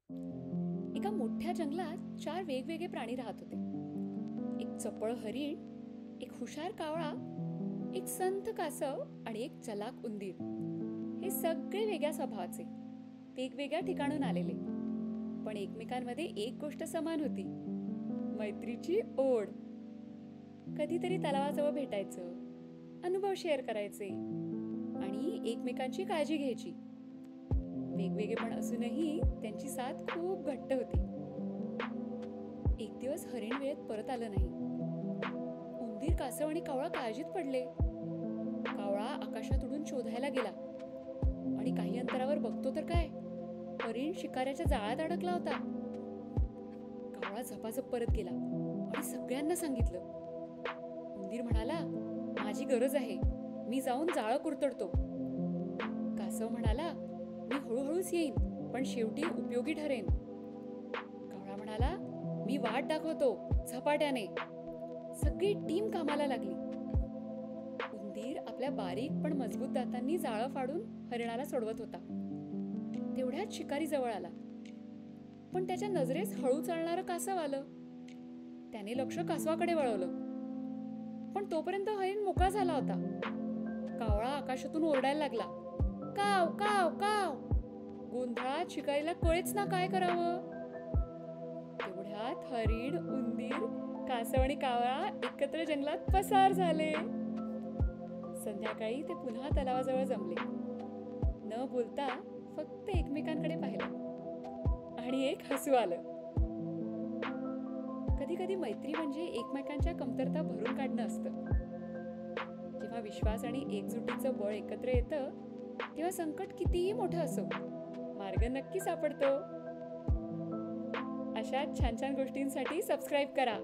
एका मोठ्या जंगलात 4 वेगवेगळे प्राणी राहत होते. एक चपळ हरीण, एक हुशार कावळा, एक संथ कासव आणि एक चलाक उंदीर. हे सगळे वेगळ्या स्वभावाचे, वेगवेगळ्या ठिकाणून आलेले. पण एकमेकांमध्ये एक गोष्ट समान होती, मैत्रीची ओढ. कधीतरी तलावाजवळ भेटायचं, अनुभव शेअर करायचे आणि एकमेकांची काळजी घ्यायची. वेगवेगळेपण असूनही त्यांची साथ खूप घट्ट होती. एक दिवस हरिण वेळेत परत आलं नाही. उंदीर, कासव आणि कावळा काळजीत पडले. कावळा आकाशात उडून शोधायला गेला आणि काही अंतरावर बघतो तर काय, हरिण शिकाऱ्याच्या जाळ्यात अडकला होता. कावळा झपाझप परत गेला आणि सगळ्यांना सांगितलं. उंदीर म्हणाला, माझी गरज आहे, मी जाऊन जाळं कुरतडतो. कासव म्हणाला, मी हळूहळूच येईन, पण शेवटी उपयोगी ठरेन. कावळा म्हणाला, मी वाट दाखवतो, झपाट्याने. सगळी टीम कामाला लागली. उंदीर आपल्या बारीक पण मजबूत दातांनी जाळं फाडून हरिणाला सोडवत होता. तेवढ्यात शिकारी जवळ आला. पण त्याच्या नजरेस हळू चालणारं कासव आलं. त्याने लक्ष कासवाकडे वळवलं. पण तोपर्यंत हरिण मोकळा झाला होता. कावळा आकाशातून ओरडायला लागला, काव काव काव. गोंधळात शिकारीला कळेच ना काय करावं. तेवढ्यात हरिण, उंदीर, कासव आणि कावळा एकत्र जंगलात पसार झाले. संध्याकाळी ते पुन्हा तलावाजवळ जमले. न बोलता फक्त एकमेकांकडे पाहिलं आणि एक हसू आलं. कधी कधी मैत्री म्हणजे एकमेकांच्या कमतरता भरून काढणं असतं. जेव्हा विश्वास आणि एकजुटीचं बळ एकत्र येतं, तेव्हा संकट कितीही मोठं असो, मार्ग नक्की सापडतो. अशा छान छान गोष्टींसाठी सबस्क्राईब करा.